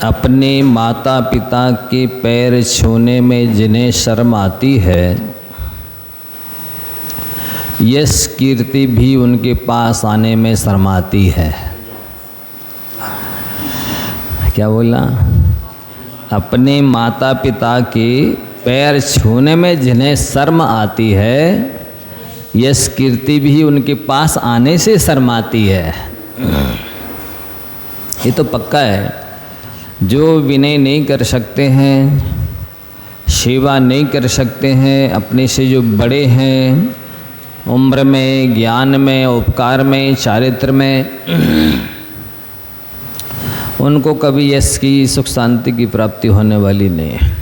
अपने माता पिता के पैर छूने में जिन्हें शर्म आती है, यश कीर्ति भी उनके पास आने में शर्माती है। क्या बोला? अपने माता पिता के पैर छूने में जिन्हें शर्म आती है, यश कीर्ति भी उनके पास आने से शर्माती है। ये तो पक्का है। जो विनय नहीं कर सकते हैं, सेवा नहीं कर सकते हैं, अपने से जो बड़े हैं उम्र में, ज्ञान में, उपकार में, चारित्र में, उनको कभी यश की, सुख शांति की प्राप्ति होने वाली नहीं है।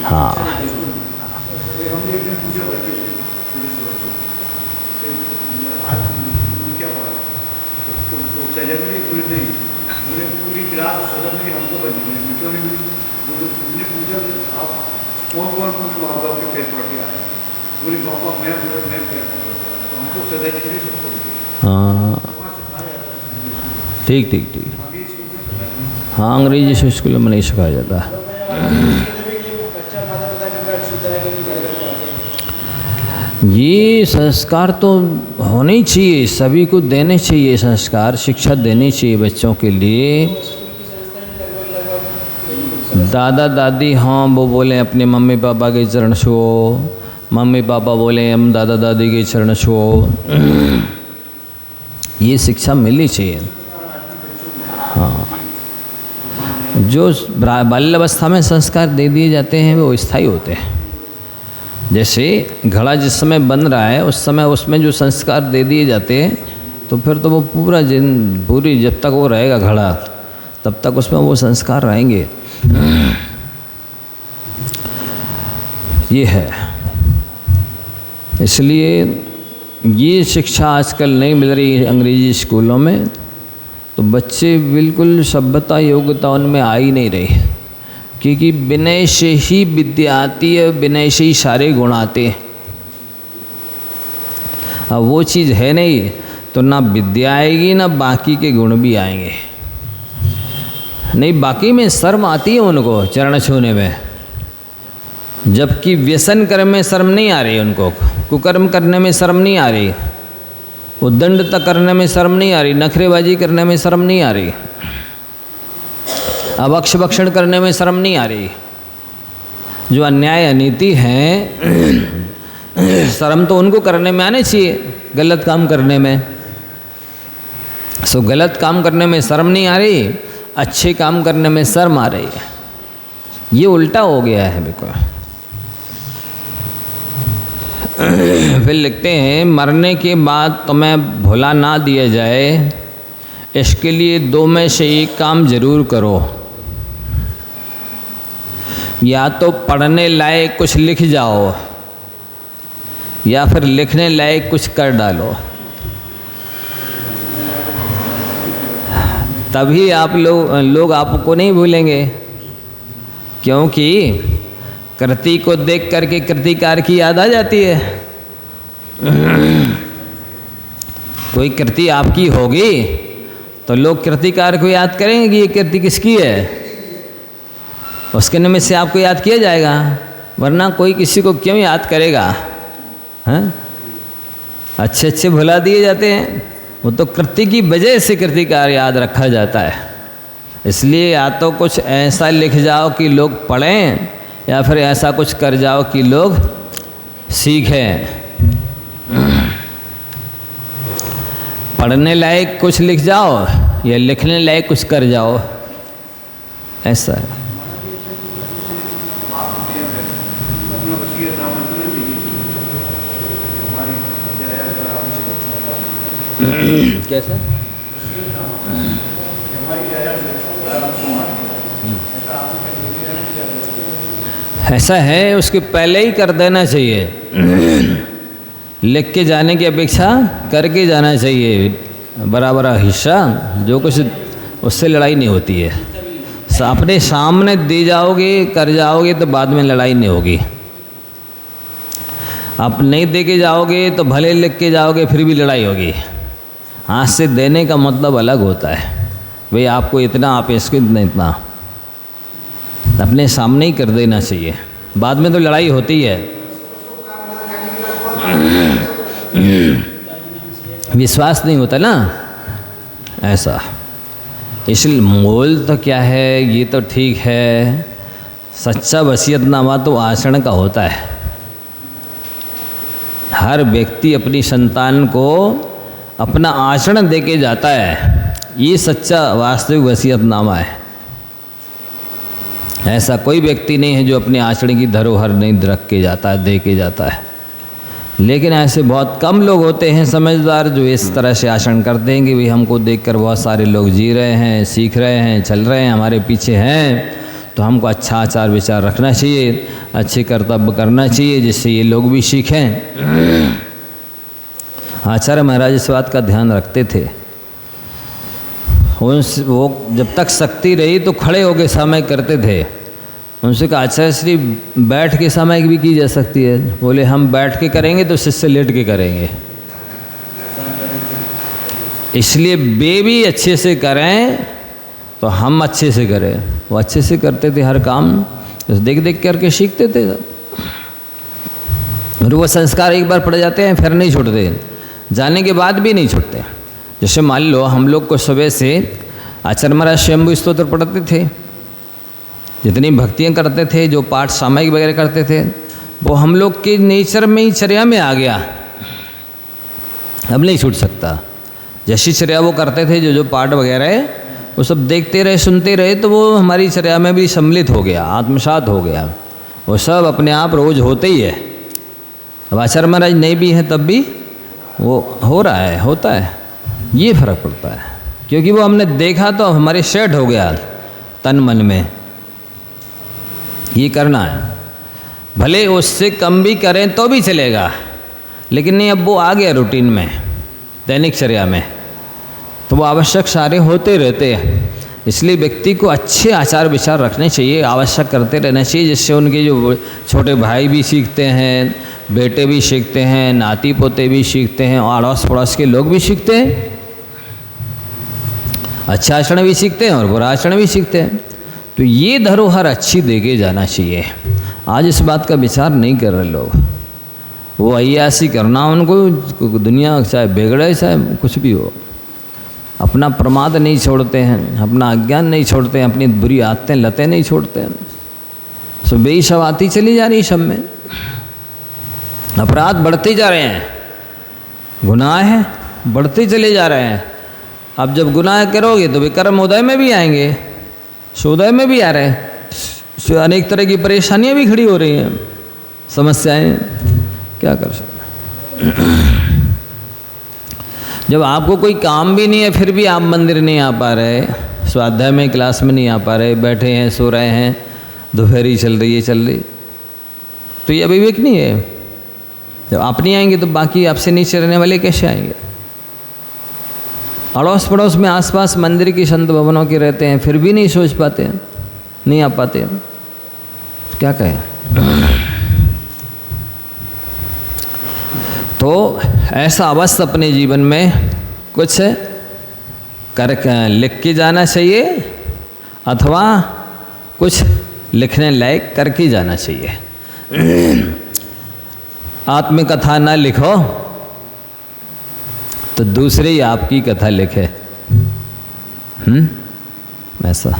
हाँ, पूरी क्लास सदन में हमको बनी मित्रों ने पूछा आप कौन माँ बाप के पैर पड़ के आए, पूरी गाँव का मैं पैर पड़ता, तो हमको सदन नहीं सबको। हाँ, ठीक ठीक ठीक। हाँ, अंग्रेजी स्कूल में नहीं सिखाया जाता। ये संस्कार तो होने ही चाहिए, सभी को देने चाहिए संस्कार, शिक्षा देनी चाहिए बच्चों के लिए। दादा दादी हाँ वो बोले अपने मम्मी पापा के चरण छुओ, मम्मी पापा बोले हम दादा दादी के चरण छुओ, ये शिक्षा मिलनी चाहिए। हाँ, जो बाल्यावस्था में संस्कार दे दिए जाते हैं वो स्थायी होते हैं। जैसे घड़ा जिस समय बन रहा है उस समय उसमें जो संस्कार दे दिए जाते हैं तो फिर तो वो पूरी जब तक वो रहेगा घड़ा तब तक उसमें वो संस्कार रहेंगे। ये है, इसलिए ये शिक्षा आजकल नहीं मिल रही अंग्रेजी स्कूलों में, तो बच्चे बिल्कुल सभ्यता योग्यता उनमें आ ही नहीं रही, क्योंकि विनय से ही विद्या आती है, विनय से ही सारे गुण आते हैं। अब वो चीज़ है नहीं तो ना विद्या आएगी ना बाकी के गुण भी आएंगे। नहीं, बाकी में शर्म आती है उनको चरण छूने में, जबकि व्यसन कर्म में शर्म नहीं आ रही उनको, कुकर्म करने में शर्म नहीं आ रही, उद्दंडता करने में शर्म नहीं आ रही, नखरेबाजी करने में शर्म नहीं आ रही, अभक्ष भक्षण करने में शर्म नहीं आ रही। जो अन्याय अनीति हैं शर्म तो उनको करने में आने चाहिए, गलत काम करने में। सो गलत काम करने में शर्म नहीं आ रही, अच्छे काम करने में शर्म आ रही है। ये उल्टा हो गया है बिल्कुल। फिर लिखते हैं मरने के बाद तुम्हें भुला ना दिया जाए, इसके लिए दो में से एक काम जरूर करो। या तो पढ़ने लायक कुछ लिख जाओ या फिर लिखने लायक कुछ कर डालो, तभी आप लोग आपको नहीं भूलेंगे। क्योंकि कृति को देख करके कृतिकार की याद आ जाती है। कोई कृति आपकी होगी तो लोग कृतिकार को याद करेंगे कि ये कृति किसकी है, उसके निमित्त से आपको याद किया जाएगा, वरना कोई किसी को क्यों याद करेगा। हैं, अच्छे अच्छे भुला दिए जाते हैं, वो तो कृति की वजह से कृतिकार याद रखा जाता है। इसलिए या तो कुछ ऐसा लिख जाओ कि लोग पढ़ें, या फिर ऐसा कुछ कर जाओ कि लोग सीखें। पढ़ने लायक कुछ लिख जाओ या लिखने लायक कुछ कर जाओ, ऐसा है। कैसा? ऐसा है, उसके पहले ही कर देना चाहिए। लिख के जाने की अपेक्षा करके जाना चाहिए बराबर हिस्सा, जो कुछ उससे लड़ाई नहीं होती है। ऐसा अपने सामने दे जाओगे, कर जाओगे तो बाद में लड़ाई नहीं होगी। आप नहीं दे के जाओगे तो भले लिख के जाओगे फिर भी लड़ाई होगी। हाथ से देने का मतलब अलग होता है, भाई आपको इतना, आप इसको इतना, अपने सामने ही कर देना चाहिए, बाद में तो लड़ाई होती है। विश्वास नहीं होता ना ऐसा। इसलिए मोल तो क्या है, ये तो ठीक है, सच्चा वसीयतनामा तो आचरण का होता है। हर व्यक्ति अपनी संतान को अपना आचरण दे के जाता है, ये सच्चा वास्तविक वसीयतनामा है। ऐसा कोई व्यक्ति नहीं है जो अपने आचरण की धरोहर नहीं रख के जाता है, दे के जाता है। लेकिन ऐसे बहुत कम लोग होते हैं समझदार, जो इस तरह से आचरण करते हैं कि भाई हमको देखकर बहुत सारे लोग जी रहे हैं, सीख रहे हैं, चल रहे हैं, हमारे पीछे हैं, तो हमको अच्छा आचार विचार रखना चाहिए, अच्छे कर्तव्य करना चाहिए, जिससे ये लोग भी सीखें। आचार्य महाराज इस बात का ध्यान रखते थे। वो जब तक शक्ति रही तो खड़े होकर समय करते थे। उनसे कहा आचार्य श्री बैठ के समय भी की जा सकती है। बोले हम बैठ के करेंगे तो शिष्य लेट के करेंगे, इसलिए वे भी अच्छे से करें तो हम अच्छे से करें। वो अच्छे से करते थे हर काम, देख देख करके सीखते थे। और वो संस्कार एक बार पड़ जाते हैं फिर नहीं छूटते, जाने के बाद भी नहीं छूटते। जैसे मान लो हम लोग को सुबह से आचार्य महाराज स्वयंभू स्तोत्र पढ़ते थे, जितनी भक्तियाँ करते थे, जो पाठ सामयिक वगैरह करते थे, वो हम लोग के नेचर में ही, चर्या में आ गया, अब नहीं छूट सकता। जैसी चर्या वो करते थे, जो जो पाठ वगैरह वो सब देखते रहे, सुनते रहे, तो वो हमारी चर्या में भी सम्मिलित हो गया, आत्मसात हो गया। वो सब अपने आप रोज होते ही है। अब आचार्य महाराज नहीं भी हैं तब भी वो हो रहा है, होता है। ये फर्क पड़ता है, क्योंकि वो हमने देखा तो हमारे सेट हो गया तन मन में, ये करना है। भले उससे कम भी करें तो भी चलेगा, लेकिन नहीं, अब वो आ गया रूटीन में, दैनिक चर्या में, तो वो आवश्यक सारे होते रहते हैं। इसलिए व्यक्ति को अच्छे आचार विचार रखने चाहिए, आवश्यक करते रहना चाहिए, जिससे उनके जो छोटे भाई भी सीखते हैं, बेटे भी सीखते हैं, नाती पोते भी सीखते हैं, और अड़ोस पड़ोस के लोग भी सीखते हैं। अच्छा आचरण भी सीखते हैं और बुरा आचरण भी सीखते हैं। तो ये धरोहर अच्छी दे के जाना चाहिए। आज इस बात का विचार नहीं कर रहे लोग। वो अय्यासी करना उनको, दुनिया चाहे बिगड़े चाहे कुछ भी हो, अपना प्रमाद नहीं छोड़ते हैं, अपना अज्ञान नहीं छोड़ते हैं, अपनी बुरी आदतें लतें नहीं छोड़ते हैं। सो बेई सब आती चली जा रही, सब में अपराध बढ़ते जा रहे हैं, गुनाह है बढ़ते चले जा रहे हैं। अब जब गुनाह करोगे तो वे कर्म उदय में भी आएंगे, सोदय में भी आ रहे हैं। अनेक तरह की परेशानियां भी खड़ी हो रही हैं, समस्याएं, क्या कर सकते। जब आपको कोई काम भी नहीं है फिर भी आप मंदिर नहीं आ पा रहे, स्वाध्याय में क्लास में नहीं आ पा रहे, बैठे हैं, सो रहे हैं, दोपहरी चल रही, तो ये अविवेक नहीं है। जब आप नहीं आएंगे तो बाकी आपसे नीचे रहने वाले कैसे आएंगे। अड़ोस पड़ोस में आसपास मंदिर की संत भवनों के रहते हैं, फिर भी नहीं सोच पाते हैं, नहीं आ पाते हैं, क्या कहें। तो ऐसा अवश्य अपने जीवन में कुछ कर लिख के जाना चाहिए, अथवा कुछ लिखने लायक करके जाना चाहिए। आत्मकथा ना लिखो तो दूसरे ही आपकी कथा लिखे, ऐसा।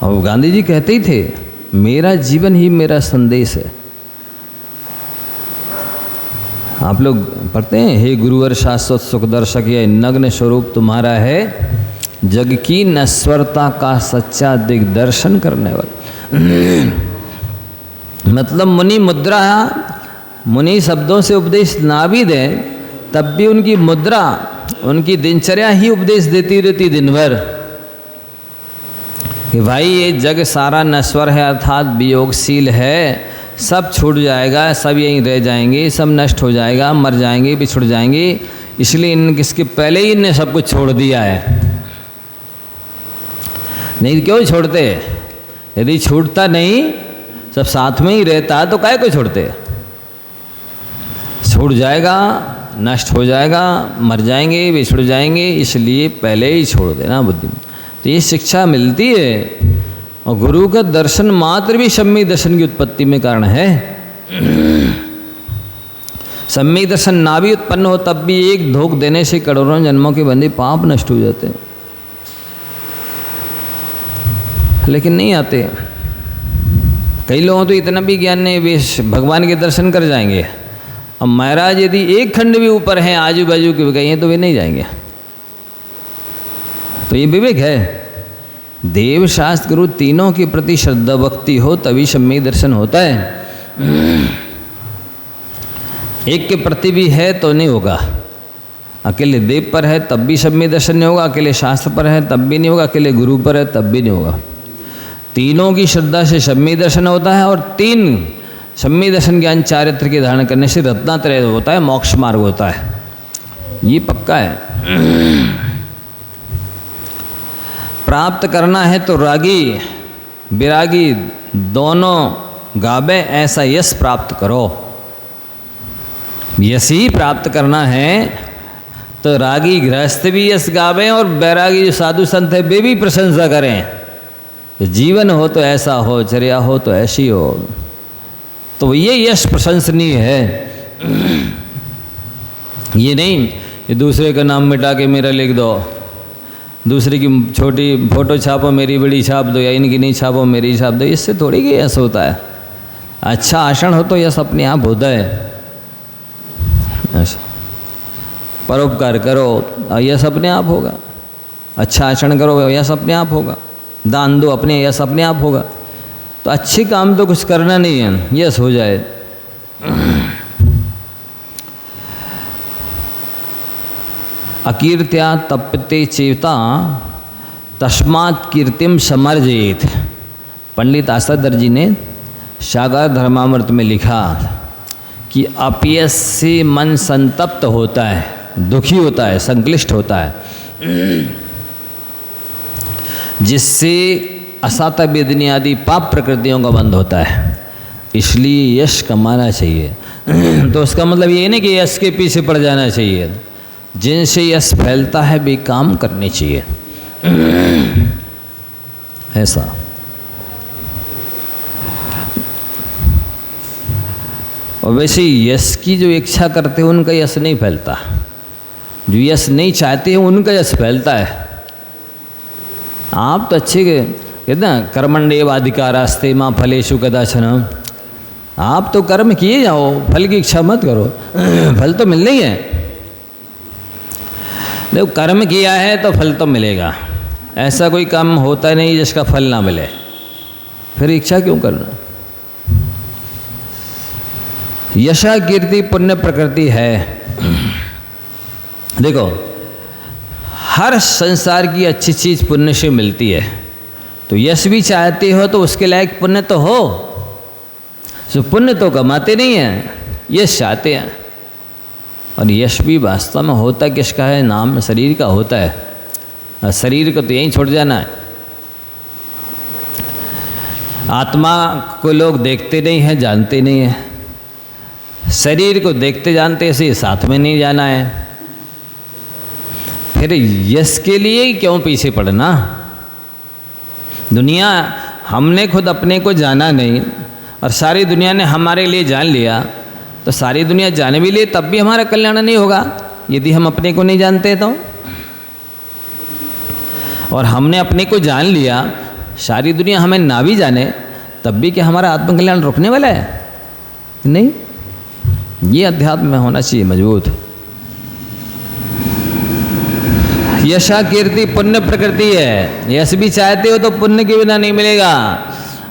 और गांधी जी कहते ही थे, मेरा जीवन ही मेरा संदेश है। आप लोग पढ़ते हैं, हे गुरुवर शाश्वत सुख दर्शक, यह नग्न स्वरूप तुम्हारा है, जग की नश्वरता का सच्चा दिग्दर्शन करने वाला। मतलब मुनि मुद्रा, मुनि शब्दों से उपदेश ना भी दें तब भी उनकी मुद्रा, उनकी दिनचर्या ही उपदेश देती रहती दिन भर, कि भाई ये जग सारा नश्वर है, अर्थात वियोगशील है, सब छूट जाएगा, सब यहीं रह जाएंगे, सब नष्ट हो जाएगा, मर जाएंगे, बिछुड़ जाएंगे, इसलिए इसके पहले ही इनने सब कुछ छोड़ दिया है। नहीं क्यों छोड़ते? यदि छूटता नहीं, सब साथ में ही रहता तो काहे को छोड़ते? छूट जाएगा, नष्ट हो जाएगा, मर जाएंगे, बिछड़ जाएंगे, इसलिए पहले ही छोड़ देना बुद्धि में। तो ये शिक्षा मिलती है। और गुरु का दर्शन मात्र भी सम्यक दर्शन की उत्पत्ति में कारण है। सम्यक दर्शन ना भी उत्पन्न हो तब भी एक धोख देने से करोड़ों जन्मों के बंधे पाप नष्ट हो जाते हैं, लेकिन नहीं आते। कई लोगों तो इतना भी ज्ञान नहीं, वे भगवान के दर्शन कर जाएंगे। अब महाराज यदि एक खंड भी ऊपर हैं, आजू बाजू के कहीं तो वे नहीं जाएंगे। तो ये विवेक है। देव शास्त्र गुरु तीनों के प्रति श्रद्धा भक्ति हो तभी सम्यक दर्शन होता है। एक के प्रति भी है तो नहीं होगा। अकेले देव पर है तब भी सम्यक दर्शन नहीं होगा, अकेले शास्त्र पर है तब भी नहीं होगा, अकेले गुरु पर है तब भी नहीं होगा। तीनों की श्रद्धा से सम्यक दर्शन होता है, और तीन सम्यक दर्शन ज्ञान चारित्र के धारण करने से रत्नात्रय होता है, मोक्ष मार्ग होता है। ये पक्का है। प्राप्त करना है तो रागी विरागी दोनों गावे, ऐसा यश प्राप्त करो। यश ही प्राप्त करना है तो रागी गृहस्थ भी यश गावें और बैरागी जो साधु संत है वे भी प्रशंसा करें। तो जीवन हो तो ऐसा हो, चर्या हो तो ऐसी हो, तो ये यश प्रशंसनीय है। ये नहीं ये दूसरे का नाम मिटा के मेरा लिख दो, दूसरे की छोटी फोटो छापो मेरी बड़ी छाप दो, या इनकी नहीं छापो मेरी छाप दो, इससे थोड़ी कि यश होता है। अच्छा आचरण हो तो यश अपने आप होता है। ऐसा परोपकार करो यश अपने आप होगा, अच्छा आचरण करो यश अपने आप होगा, दान दो अपने यश अपने आप होगा। तो अच्छे काम तो कुछ करना नहीं है, यश हो जाए। अकीर्त्या तप्यते चेता तस्मात् कीर्तिम समर्जयेत। पंडित आसादर जी ने सागर धर्मामृत में लिखा कि अपयश से मन संतप्त होता है, दुखी होता है, संक्लिष्ट होता है, जिससे असाता वेदनी आदि पाप प्रकृतियों का बंध होता है। इसलिए यश कमाना चाहिए। तो उसका मतलब ये नहीं कि यश के पीछे पड़ जाना चाहिए, जिनसे यश फैलता है भी काम करने चाहिए। ऐसा और वैसे यश की जो इच्छा करते हैं उनका यश नहीं फैलता, जो यश नहीं चाहते हैं उनका यश फैलता है। आप तो अच्छे कहते ना कर्मण्येव अधिकारास्ते मां फलेषु कदाचन। आप तो कर्म किए जाओ, फल की इच्छा मत करो, फल तो मिलना ही है। देखो कर्म किया है तो फल तो मिलेगा, ऐसा कोई काम होता नहीं जिसका फल ना मिले, फिर इच्छा क्यों करना। यशा कीर्ति पुण्य प्रकृति है। देखो हर संसार की अच्छी चीज़ पुण्य से मिलती है, तो यश भी चाहते हो तो उसके लायक पुण्य तो हो। सो पुण्य तो कमाते नहीं हैं, यश चाहते हैं। और यश भी वास्तव में होता किसका है? नाम शरीर का होता है, और शरीर को तो यहीं छोड़ जाना है। आत्मा को लोग देखते नहीं हैं, जानते नहीं हैं। शरीर को देखते जानते से साथ में नहीं जाना है। फिर यश के लिए क्यों पीछे पड़ना? दुनिया हमने खुद अपने को जाना नहीं और सारी दुनिया ने हमारे लिए जान लिया, तो सारी दुनिया जाने भी लिए तब भी हमारा कल्याण नहीं होगा यदि हम अपने को नहीं जानते तो। और हमने अपने को जान लिया, सारी दुनिया हमें ना भी जाने तब भी क्या हमारा आत्मकल्याण रुकने वाला है? नहीं। ये अध्यात्म में होना चाहिए मजबूत। यशा कीर्ति पुण्य प्रकृति है। यश भी चाहते हो तो पुण्य के बिना नहीं मिलेगा।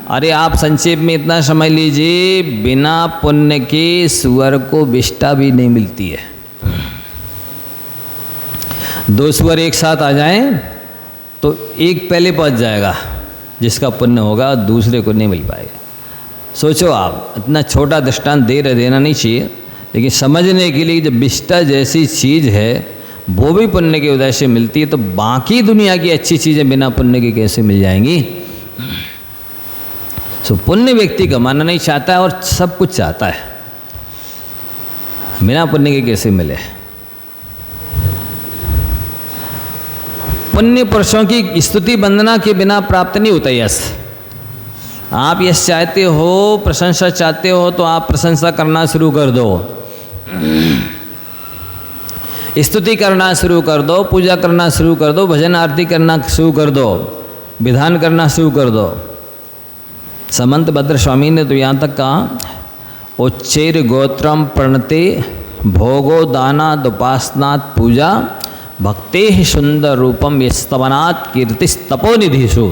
अरे आप संक्षेप में इतना समझ लीजिए, बिना पुण्य के सुअर को विष्ठा भी नहीं मिलती है। दो सुअर एक साथ आ जाएं तो एक पहले पहुंच जाएगा जिसका पुण्य होगा, दूसरे को नहीं मिल पाएगा। सोचो आप, इतना छोटा दृष्टांत देना नहीं चाहिए, लेकिन समझने के लिए जब विष्ठा जैसी चीज़ है वो भी पुण्य के उदय से मिलती है, तो बाकी दुनिया की अच्छी चीज़ें बिना पुण्य के कैसे मिल जाएंगी? सो पुण्य व्यक्ति कमाना नहीं चाहता है और सब कुछ चाहता है, बिना पुण्य के कैसे मिले? पुण्य पुरुषों की स्तुति वंदना के बिना प्राप्त नहीं होता यश। आप यश चाहते हो, प्रशंसा चाहते हो, तो आप प्रशंसा करना शुरू कर दो, स्तुति करना शुरू कर दो, पूजा करना शुरू कर दो, भजन आरती करना शुरू कर दो, विधान करना शुरू कर दो। समंत भद्र स्वामी ने तो यहाँ तक कहा, उच्चैर गोत्रम प्रणते भोगो दानाद उपासनात् पूजा भक्ते ही सुंदर रूपम यस्तवनात् कीर्तिस तपोनिधिषु।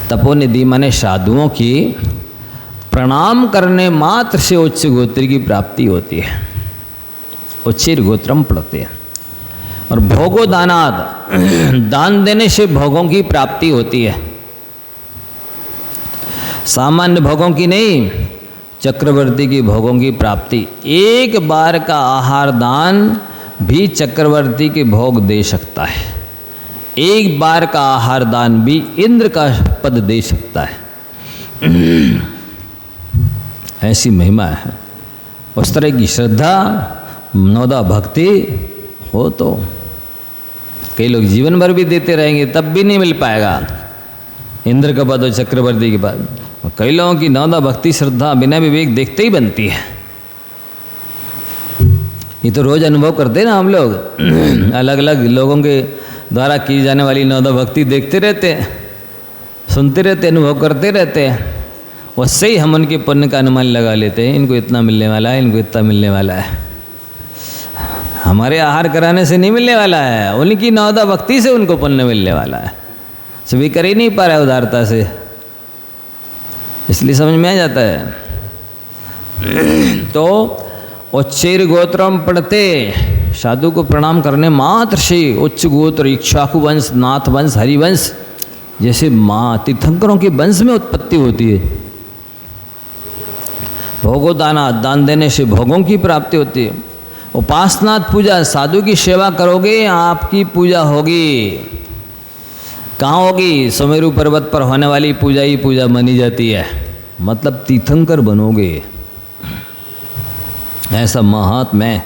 तपोनिधि माने साधुओं की प्रणाम करने मात्र से उच्च गोत्र की प्राप्ति होती है। उच्चैर गोत्रम प्रणते, और भोगो दानाद, दान देने से भोगों की प्राप्ति होती है। सामान्य भोगों की नहीं, चक्रवर्ती की भोगों की प्राप्ति। एक बार का आहार दान भी चक्रवर्ती के भोग दे सकता है, एक बार का आहार दान भी इंद्र का पद दे सकता है। ऐसी महिमा है। उस तरह की श्रद्धा, नौदा भक्ति हो तो कई लोग जीवन भर भी देते रहेंगे तब भी नहीं मिल पाएगा इंद्र का पद और चक्रवर्ती के पद। कई लोगों की नौदा भक्ति श्रद्धा बिना विवेक देखते ही बनती है। ये तो रोज अनुभव करते हैं ना हम लोग, अलग अलग लोगों के द्वारा की जाने वाली नौदा भक्ति देखते रहते हैं, सुनते रहते, अनुभव करते रहते हैं। उससे ही हम उनके पुण्य का अनुमान लगा लेते हैं, इनको इतना मिलने वाला है, इनको इतना मिलने वाला है। हमारे आहार कराने से नहीं मिलने वाला है, उनकी नौदा भक्ति से उनको पुण्य मिलने वाला है। सभी कर ही नहीं पा रहा है उदारता से, इसलिए समझ में आ जाता है। तो उच्चैर गोत्रम पढ़ते, साधु को प्रणाम करने मात्र से उच्च गोत्र, इक्ष्वाकु वंश, नाथ वंश, हरिवंश जैसे माँ तीर्थंकरों के वंश में उत्पत्ति होती है। भोगो दाना, दान देने से भोगों की प्राप्ति होती है। उपासनात् पूजा, साधु की सेवा करोगे आपकी पूजा होगी। कहाँ होगी? सुमेरु पर्वत पर होने वाली पूजा ही पूजा मानी जाती है, मतलब तीर्थंकर बनोगे। ऐसा महात्मा है।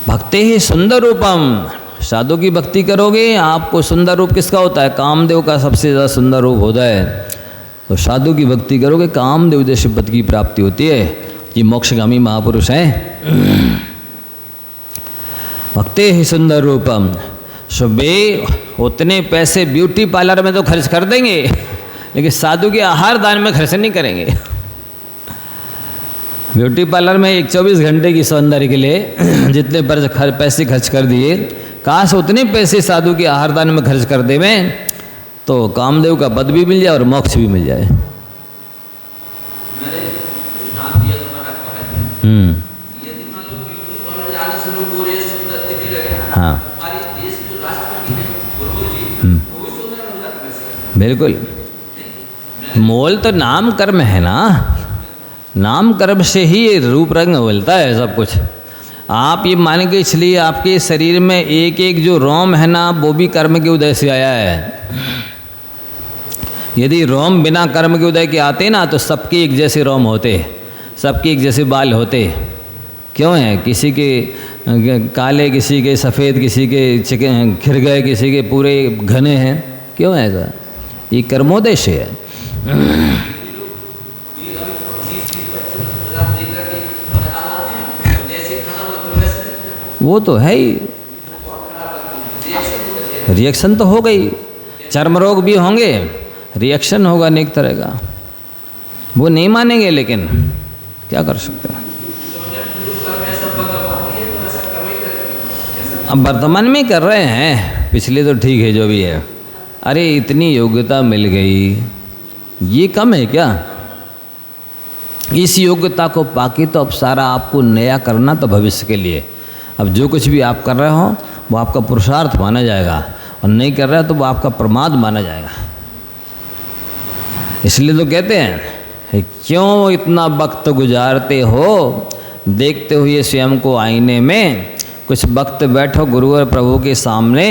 भक्ति ही सुंदर रूपम, साधु की भक्ति करोगे आपको सुंदर रूप किसका होता है? कामदेव का सबसे ज़्यादा सुंदर रूप होता है। तो साधु की भक्ति करोगे कामदेव जैसे पद की प्राप्ति होती है। ये मोक्षगामी महापुरुष हैं। भक्ति ही सुंदर रूपम, सुबह उतने पैसे ब्यूटी पार्लर में तो खर्च कर देंगे, लेकिन साधु के आहार दान में खर्च नहीं करेंगे। ब्यूटी पार्लर में एक 24 घंटे की सौंदर्य के लिए जितने पैसे खर्च कर दिए, काश उतने पैसे साधु के आहार दान में खर्च कर देवें तो कामदेव का पद भी मिल जाए और मोक्ष भी मिल जाए। हाँ बिल्कुल, मोल तो नाम कर्म है ना, नाम कर्म से ही रूप रंग मिलता है सब कुछ। आप ये मान के इसलिए आपके शरीर में एक एक जो रोम है ना, वो भी कर्म के उदय से आया है। यदि रोम बिना कर्म के उदय के आते ना तो सबके एक जैसे रोम होते, सबके एक जैसे बाल होते। क्यों है? किसी के काले, किसी के सफ़ेद, किसी के खिर गए, किसी के पूरे घने हैं। क्यों है ऐसा? ये कर्मोदय से है। वो तो है ही, रिएक्शन तो हो गई। चर्म रोग भी होंगे, रिएक्शन होगा अनेक तरह का। वो नहीं मानेंगे, लेकिन क्या कर सकते हैं। अब वर्तमान में कर रहे हैं, पिछले तो ठीक है जो भी है। अरे इतनी योग्यता मिल गई, ये कम है क्या? इस योग्यता को पाके तो अब सारा आपको नया करना तो भविष्य के लिए। अब जो कुछ भी आप कर रहे हो वो आपका पुरुषार्थ माना जाएगा, और नहीं कर रहे तो वो आपका प्रमाद माना जाएगा। इसलिए तो कहते हैं क्यों इतना वक्त गुजारते हो देखते हुए स्वयं को आईने में, कुछ वक्त बैठो गुरु और प्रभु के सामने,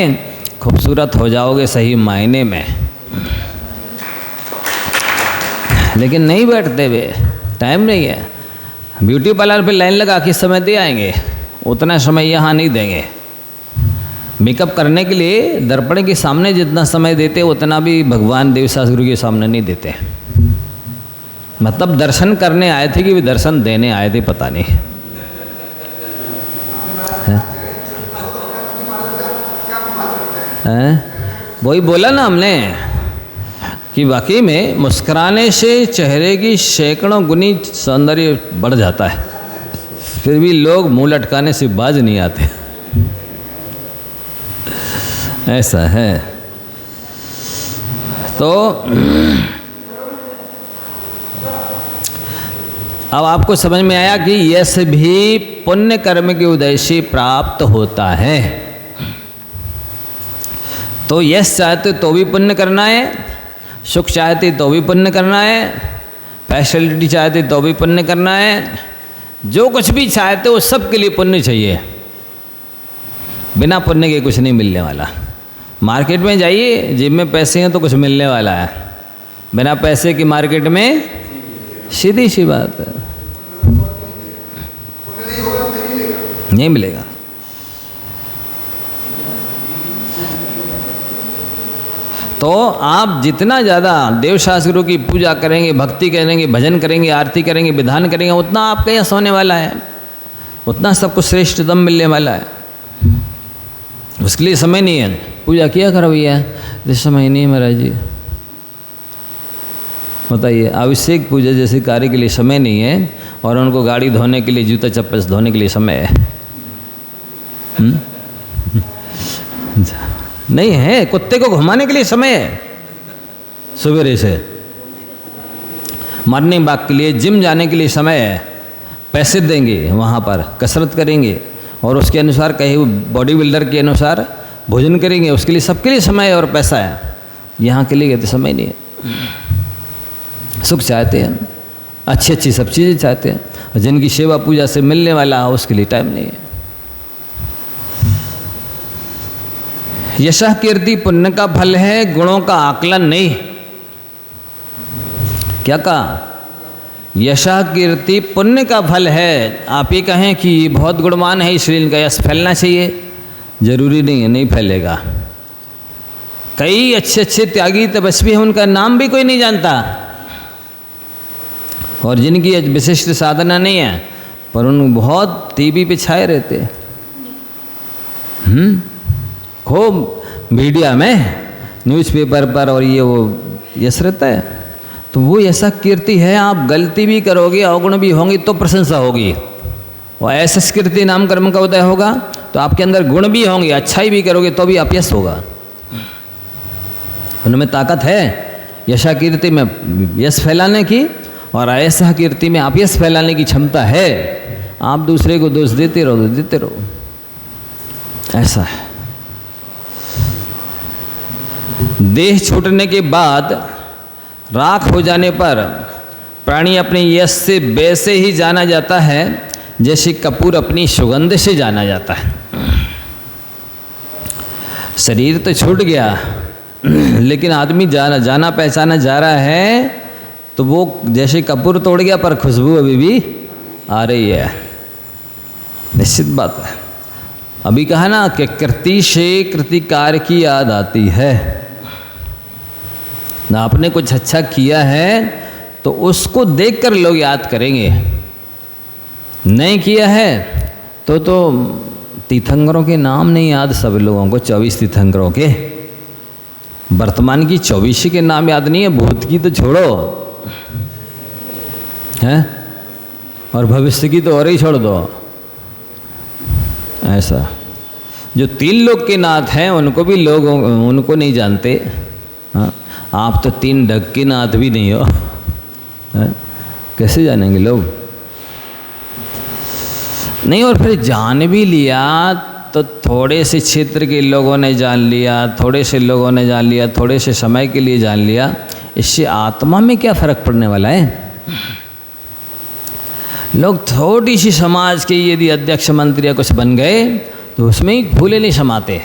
खूबसूरत हो जाओगे सही मायने में। लेकिन नहीं बैठते वे, टाइम नहीं है। ब्यूटी पार्लर पे लाइन लगा के समय दे आएंगे, उतना समय यहाँ नहीं देंगे। मेकअप करने के लिए दर्पण के सामने जितना समय देते उतना भी भगवान देवशास्त्र गुरु के सामने नहीं देते। मतलब दर्शन करने आए थे कि वे दर्शन देने आए थे, पता नहीं है? वही बोला ना हमने कि वाकई में मुस्कुराने से चेहरे की सैकड़ों गुनी सौंदर्य बढ़ जाता है, फिर भी लोग मुंह लटकाने से बाज नहीं आते। ऐसा है। तो अब आपको समझ में आया कि यश भी पुण्य कर्म के उदय से प्राप्त होता है। तो यश चाहते तो भी पुण्य करना है, सुख चाहते तो भी पुण्य करना है, फैसिलिटी चाहते तो भी पुण्य करना है, जो कुछ भी चाहते वो सब के लिए पुण्य चाहिए। बिना पुण्य के कुछ नहीं मिलने वाला। मार्केट में जाइए, जेब में पैसे हैं तो कुछ मिलने वाला है, बिना पैसे की मार्केट में सीधी सी बात है, नहीं मिलेगा। तो आप जितना ज़्यादा देवशास्त्र गुरु की पूजा करेंगे, भक्ति करेंगे, भजन करेंगे, आरती करेंगे, विधान करेंगे, उतना आपका यश होने वाला है, उतना सबको श्रेष्ठतम मिलने वाला है। उसके लिए समय नहीं है। पूजा किया करो भैया, इस समय नहीं है महाराज जी। बताइए, अभिषेक पूजा जैसे कार्य के लिए समय नहीं है और उनको गाड़ी धोने के लिए, जूता चप्पल धोने के लिए समय है? नहीं है। कुत्ते को घुमाने के लिए समय है सवेरे से, मॉर्निंग वॉक के लिए, जिम जाने के लिए समय है, पैसे देंगे वहाँ पर, कसरत करेंगे और उसके अनुसार कहीं बॉडी बिल्डर के अनुसार भोजन करेंगे, उसके लिए सबके लिए समय है और पैसा है। यहाँ के लिए तो समय नहीं है। सुख चाहते हैं, अच्छी अच्छी सब चीज़ें चाहते हैं, और जिनकी सेवा पूजा से मिलने वाला है उसके लिए टाइम नहीं है। यशः कीर्ति पुण्य का फल है, गुणों का आकलन नहीं। क्या कहा? यशः कीर्ति पुण्य का फल है। आप ये कहें कि बहुत गुणवान है इसलिए इनका यश फैलना चाहिए, जरूरी नहीं है, नहीं फैलेगा। कई अच्छे अच्छे त्यागी तपस्वी हैं, उनका नाम भी कोई नहीं जानता, और जिनकी विशिष्ट साधना नहीं है पर उन बहुत टीवी पे छाए रहते। खूब मीडिया में, न्यूज़पेपर पर और ये वो यश रहता है। तो वो ऐसा कीर्ति है, आप गलती भी करोगे, अवगुण भी होंगे तो प्रशंसा होगी। और ऐसा कीर्ति नाम कर्म का उदय होगा तो आपके अंदर गुण भी होंगे, अच्छाई भी करोगे तो भी अपयश होगा। उनमें ताकत है यशा कीर्ति में यश फैलाने की, और ऐसा कीर्ति में अपयश फैलाने की क्षमता है। आप दूसरे को दोष देते रहो, ऐसा है। देह छूटने के बाद, राख हो जाने पर प्राणी अपने यश से वैसे ही जाना जाता है जैसे कपूर अपनी सुगंध से जाना जाता है। शरीर तो छूट गया लेकिन आदमी जाना पहचाना जा रहा है, तो वो जैसे कपूर तोड़ गया पर खुशबू अभी भी आ रही है, निश्चित बात है। अभी कहा ना कि कृति से कृतिकार की याद आती है ना। आपने कुछ अच्छा किया है तो उसको देखकर लोग याद करेंगे, नहीं किया है तो तीर्थंकरों के नाम नहीं याद सब लोगों को, 24 तीर्थंकरों के। वर्तमान की 24 के नाम याद नहीं है, भूत की तो छोड़ो हैं, और भविष्य की तो और ही छोड़ दो। ऐसा जो 3 लोग के नाथ हैं उनको भी लोग उनको नहीं जानते। हाँ, आप तो 3 ढक के नाथ भी नहीं हो, कैसे जानेंगे लोग? नहीं, और फिर जान भी लिया तो थोड़े से क्षेत्र के लोगों ने जान लिया, थोड़े से लोगों ने जान लिया, थोड़े से समय के लिए जान लिया, इससे आत्मा में क्या फर्क पड़ने वाला है? लोग थोड़ी सी समाज के यदि अध्यक्ष मंत्री या कुछ बन गए तो उसमें ही भूले नहीं समाते,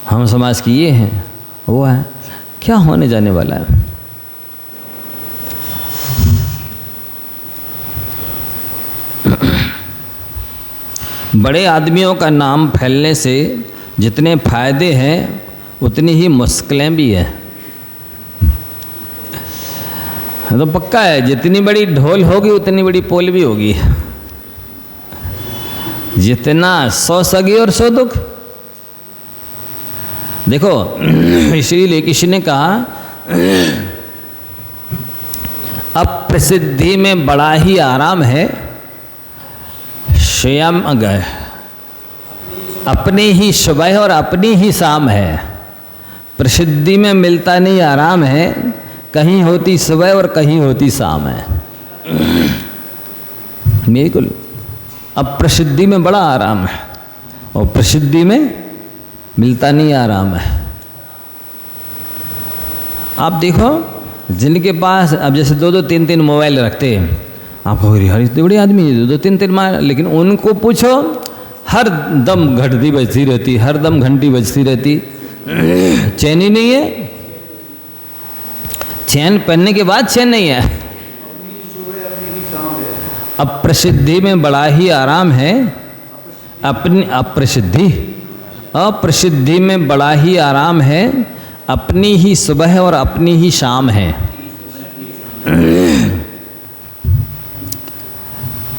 हम समाज की ये हैं वो है, क्या होने जाने वाला है। बड़े आदमियों का नाम फैलने से जितने फायदे हैं उतनी ही मुश्किलें भी हैं। तो पक्का है, जितनी बड़ी ढोल होगी उतनी बड़ी पोल भी होगी। जितना 100 सगी और 100 दुख। देखो इसीलिए किसी ने कहा अप्रसिद्धि में बड़ा ही आराम है, स्वयं गए अपनी ही सुबह और अपनी ही शाम है। प्रसिद्धि में मिलता नहीं आराम है, कहीं होती सुबह और कहीं होती शाम है। बिल्कुल, अब प्रसिद्धि में बड़ा आराम है और प्रसिद्धि में मिलता नहीं आराम है। आप देखो जिनके पास अब जैसे 2-2 3-3 मोबाइल रखते हैं, आप कहोगे यार इतने बड़े आदमी 2-2 3-3 मोबाइल, लेकिन उनको पूछो हर दम घंटी बजती रहती, हर दम घंटी बजती रहती, चैन ही नहीं है। चैन पहनने के बाद चैन नहीं है। अब प्रसिद्धि में बड़ा ही आराम है, अपनी अप्रसिद्धि में बड़ा ही आराम है, अपनी ही सुबह और अपनी ही शाम है।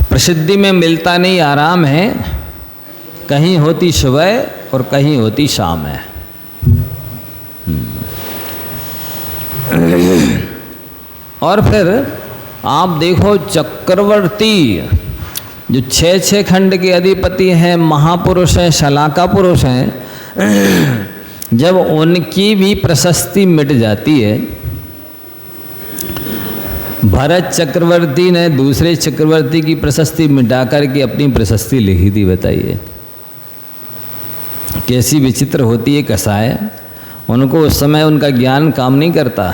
प्रसिद्धि में मिलता नहीं आराम है, कहीं होती सुबह और कहीं होती शाम है। और फिर आप देखो चक्रवर्ती जो 6 खंड के अधिपति हैं, महापुरुष हैं, शलाका पुरुष हैं, जब उनकी भी प्रशस्ति मिट जाती है। भरत चक्रवर्ती ने दूसरे चक्रवर्ती की प्रशस्ति मिटा करके अपनी प्रशस्ति लिखी थी। बताइए कैसी विचित्र होती है कसाय। उनको उस समय उनका ज्ञान काम नहीं करता,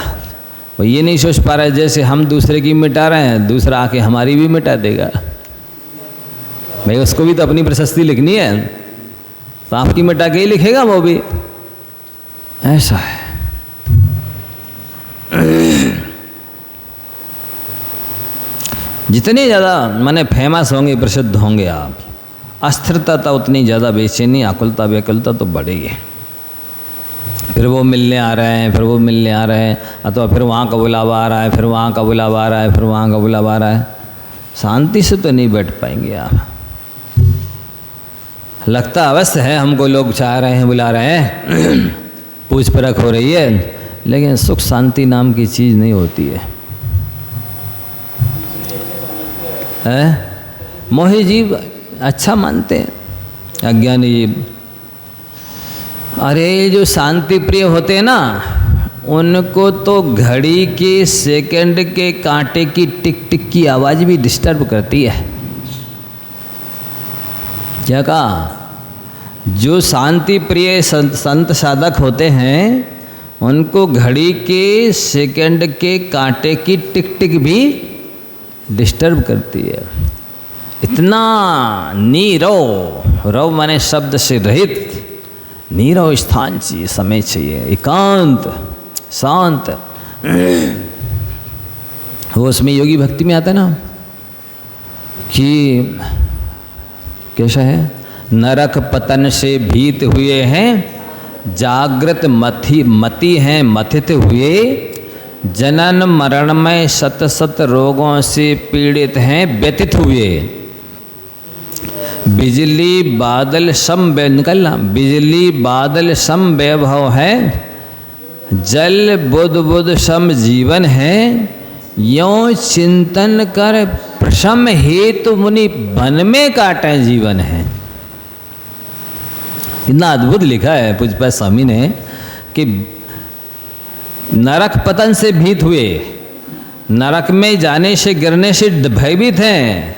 वो ये नहीं सोच पा रहे जैसे हम दूसरे की मिटा रहे हैं दूसरा आके हमारी भी मिटा देगा। भाई उसको भी तो अपनी प्रशस्ति लिखनी है, तो आपकी मिटा के ही लिखेगा वो भी। ऐसा है। जितने ज़्यादा माने फेमस होंगे, प्रसिद्ध होंगे आप, अस्थिरता तो उतनी ज़्यादा, बेचैनी आकुलता व्याकुलता तो बढ़ेगी। फिर वो मिलने आ रहे हैं, फिर वो मिलने आ रहे हैं, अथवा फिर वहाँ का बुलावा आ रहा है, फिर वहाँ का बुलावा आ रहा है, फिर वहाँ का बुलावा आ रहा है। शांति से तो नहीं बैठ पाएंगे आप। लगता अवश्य है हमको लोग चाह रहे हैं, बुला रहे हैं, पूछ परख हो रही है, लेकिन सुख शांति नाम की चीज़ नहीं होती है। मोही जीव अच्छा मानते हैं, अज्ञानी जीव। अरे जो शांति प्रिय होते हैं ना, उनको तो घड़ी के सेकंड के कांटे की टिक टिक की आवाज़ भी डिस्टर्ब करती है। क्या कहा? जो शांति प्रिय संत साधक होते हैं उनको घड़ी के सेकंड के कांटे की टिक टिक भी डिस्टर्ब करती है। इतना नीरव, रव माने शब्द से रहित, नीरव स्थान चाहिए, समय चाहिए, एकांत शांत। वो उसमें योगी भक्ति में आता है ना कि कैसा है, नरक पतन से भीत हुए हैं, जागृत मति हैं मथित हुए, जनन मरणमय सत सत रोगों से पीड़ित हैं व्यथित हुए। बिजली बादल सम निकलना, बिजली बादल सम वैभव है, जल बुध बुध सम जीवन है, यों चिंतन कर प्रशम हेतु मुनि वन में काटे जीवन है। इतना अद्भुत लिखा है पूज्य स्वामी ने कि नरक पतन से भीत हुए, नरक में जाने से गिरने से भयभीत हैं,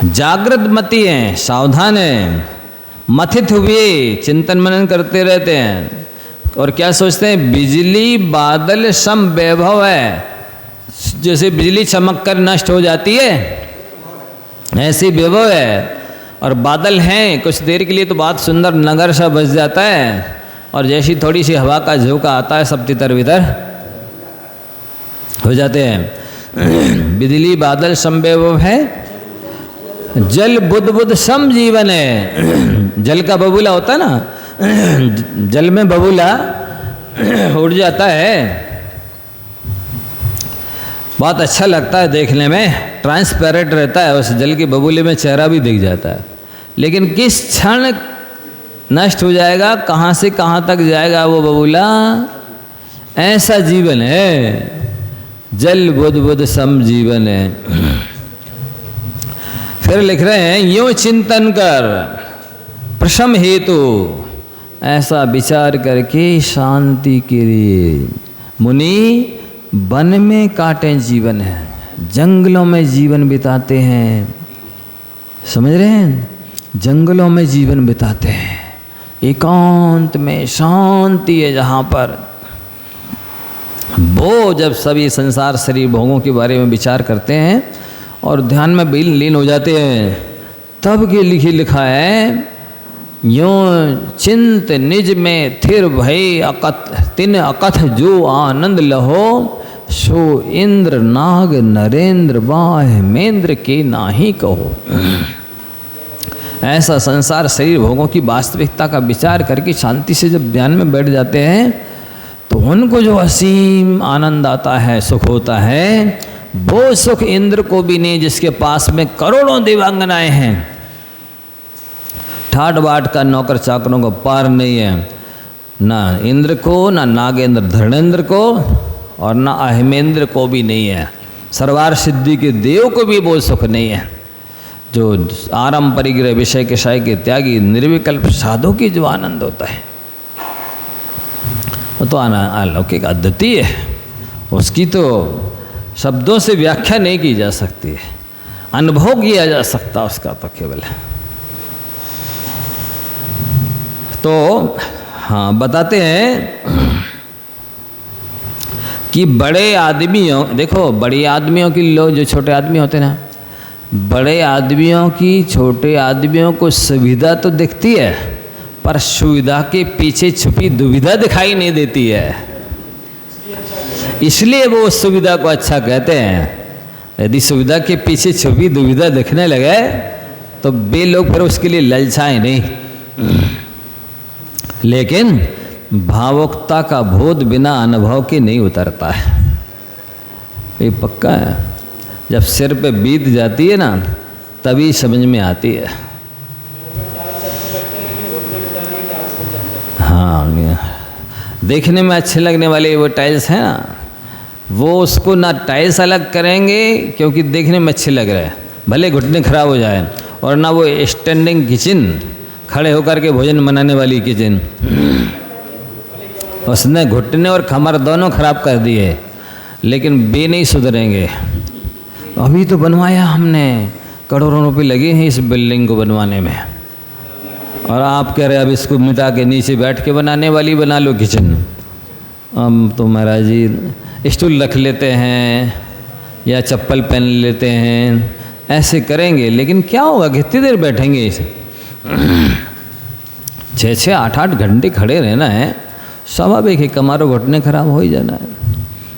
जागृत मति हैं, सावधान हैं, मथित हुए चिंतन मनन करते रहते हैं। और क्या सोचते हैं? बिजली बादल सम वैभव है, जैसे बिजली चमक कर नष्ट हो जाती है, ऐसी विभव है। और बादल हैं, कुछ देर के लिए तो बहुत सुंदर नगर सा बस जाता है, और जैसी थोड़ी सी हवा का झोंका आता है सब तितर बितर हो जाते हैं। बिजली बादल समविभव है, जल बुद्ध बुद्ध सम जीवन है। जल का बबूला होता है ना, जल में बबूला उड़ जाता है, बहुत अच्छा लगता है देखने में, ट्रांसपेरेंट रहता है, उस जल के बबूले में चेहरा भी दिख जाता है। लेकिन किस क्षण नष्ट हो जाएगा, कहाँ से कहाँ तक जाएगा वो बबूला, ऐसा जीवन है। जल बुद्ध बुद्ध सम जीवन है। फिर लिख रहे हैं, यूं चिंतन कर प्रशम हेतु, ऐसा विचार करके शांति के लिए मुनि वन में काटे जीवन है, जंगलों में जीवन बिताते हैं। समझ रहे हैं, जंगलों में जीवन बिताते हैं, एकांत में शांति है जहाँ पर। वो जब सभी संसार शरीर भोगों के बारे में विचार करते हैं और ध्यान में लीन हो जाते हैं, तब के लिखा है, यों चिंत निज में थिर भय अकथ तिन अकथ जो आनंद लहो, सो इंद्र नाग नरेंद्र वाह मेंद्र के नाही कहो। ऐसा संसार शरीर भोगों की वास्तविकता का विचार करके शांति से जब ध्यान में बैठ जाते हैं, तो उनको जो असीम आनंद आता है, सुख होता है, वो सुख इंद्र को भी नहीं, जिसके पास में करोड़ों देवांगनाएं हैं, ठाट बाट का नौकर चाकरों को पार नहीं है, ना इंद्र को, ना नागेंद्र धर्मेंद्र को, और ना अहिमेंद्र को भी नहीं है, सर्वार सिद्धि के देव को भी वो सुख नहीं है। जो आरंभ परिग्रह विषय के शाय के त्यागी निर्विकल्प साधु की जो आनंद होता है, वो तो अलौकिक अद्वितीय है, उसकी तो शब्दों से व्याख्या नहीं की जा सकती है, अनुभव किया जा सकता उसका तो केवल। तो हाँ, बताते हैं कि बड़े आदमियों, देखो बड़े आदमियों की लोग, जो छोटे आदमी होते हैं ना, बड़े आदमियों की छोटे आदमियों को सुविधा तो दिखती है, पर सुविधा के पीछे छुपी दुविधा दिखाई नहीं देती है, इसलिए वो उस सुविधा को अच्छा कहते हैं। यदि सुविधा के पीछे छुपी दुविधा दिखने लगे तो वे लोग फिर उसके लिए ललचाएं नहीं। लेकिन भावुकता का बोध बिना अनुभव के नहीं उतरता है, ये पक्का है। जब सिर पे बीत जाती है ना, तभी समझ में आती है। हाँ, देखने में अच्छे लगने वाले वो टाइल्स हैं ना, वो उसको ना टाइल्स अलग करेंगे क्योंकि देखने में अच्छे लग रहे हैं, भले घुटने खराब हो जाए, और ना वो स्टैंडिंग किचन, खड़े होकर के भोजन बनाने वाली किचन, उसने घुटने और कमर दोनों खराब कर दिए, लेकिन वे नहीं सुधरेंगे। अभी तो बनवाया हमने, करोड़ों रुपए लगे हैं इस बिल्डिंग को बनवाने में, और आप कह रहे अब इसको मिटा के नीचे बैठ के बनाने वाली बना लो किचन। हम तो महाराज जी स्टूल रख लेते हैं या चप्पल पहन लेते हैं, ऐसे करेंगे, लेकिन क्या होगा, कितनी देर बैठेंगे इसे? 6-6, 8-8 घंटे खड़े रहना है, स्वाभाविक है कमर घुटने खराब हो ही जाना है।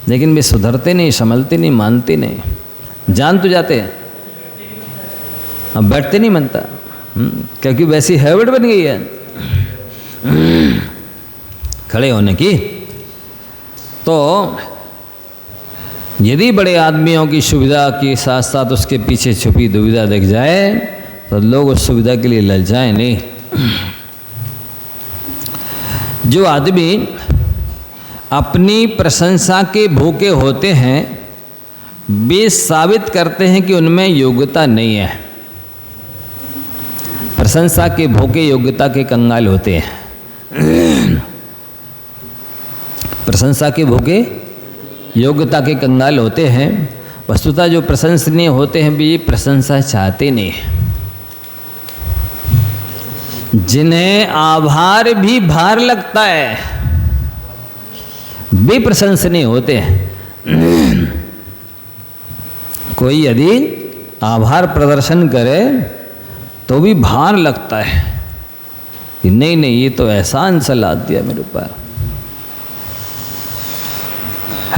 लेकिन वे सुधरते नहीं, संभलते नहीं, मानते नहीं, जान तो जाते हैं, अब बैठते नहीं मनता, क्योंकि वैसी हैबिट बन गई है खड़े होने की। तो यदि बड़े आदमियों की सुविधा के साथ साथ उसके पीछे छुपी दुविधा दिख जाए तो लोग उस सुविधा के लिए ललचाएं नहीं। जो आदमी अपनी प्रशंसा के भूखे होते हैं, वे साबित करते हैं कि उनमें योग्यता नहीं है। प्रशंसा के भूखे योग्यता के कंगाल होते हैं। प्रशंसा के भूखे योग्यता के कंगाल होते हैं। वस्तुतः जो प्रशंसनीय होते हैं वे ये प्रशंसा चाहते नहीं, जिन्हें आभार भी भार लगता है वे प्रशंसनीय होते हैं। कोई यदि आभार प्रदर्शन करे तो भी भार लगता है कि नहीं नहीं, ये तो एहसान सा ला दिया मेरे ऊपर।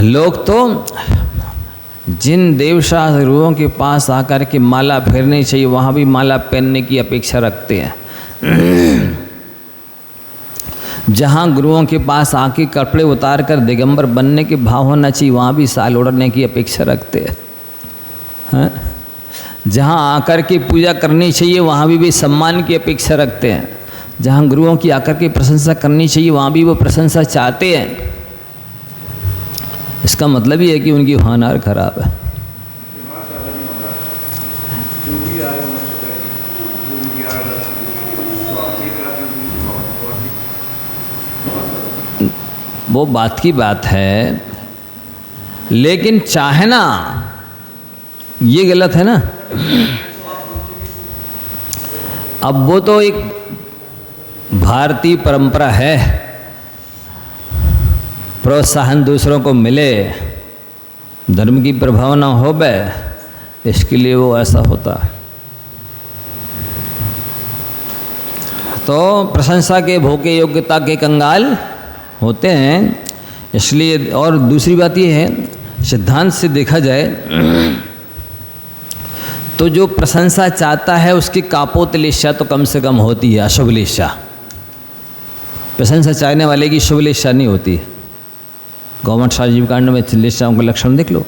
लोग तो जिन देवशाह गुरुओं के पास आकर के माला फेरनी चाहिए वहाँ भी माला पहनने की अपेक्षा रखते हैं। जहाँ गुरुओं के पास आके कपड़े उतार कर दिगंबर बनने के भाव होना चाहिए वहाँ भी साल ओढ़ने की अपेक्षा रखते हैं। हाँ? जहाँ आकर के पूजा करनी चाहिए वहाँ भी सम्मान की अपेक्षा रखते हैं। जहाँ गुरुओं की आकर के प्रशंसा करनी चाहिए वहाँ भी वो प्रशंसा चाहते हैं। इसका मतलब ये है कि उनकी होनहार खराब है। वो बात की बात है, लेकिन चाहना ये गलत है ना। अब वो तो एक भारतीय परंपरा है, प्रोत्साहन दूसरों को मिले, धर्म की प्रभावना हो बे, इसके लिए वो ऐसा होता है। तो प्रशंसा के भूखे योग्यता के कंगाल होते हैं। इसलिए और दूसरी बात ये है, सिद्धांत से देखा जाए तो जो प्रशंसा चाहता है उसकी कापोत लिशा तो कम से कम होती है, अशुभ लिशा। प्रशंसा चाहने वाले की शुभ लिशा नहीं होती। गौमठ साजीव कांड में लिशाओं का लक्षण देख लो,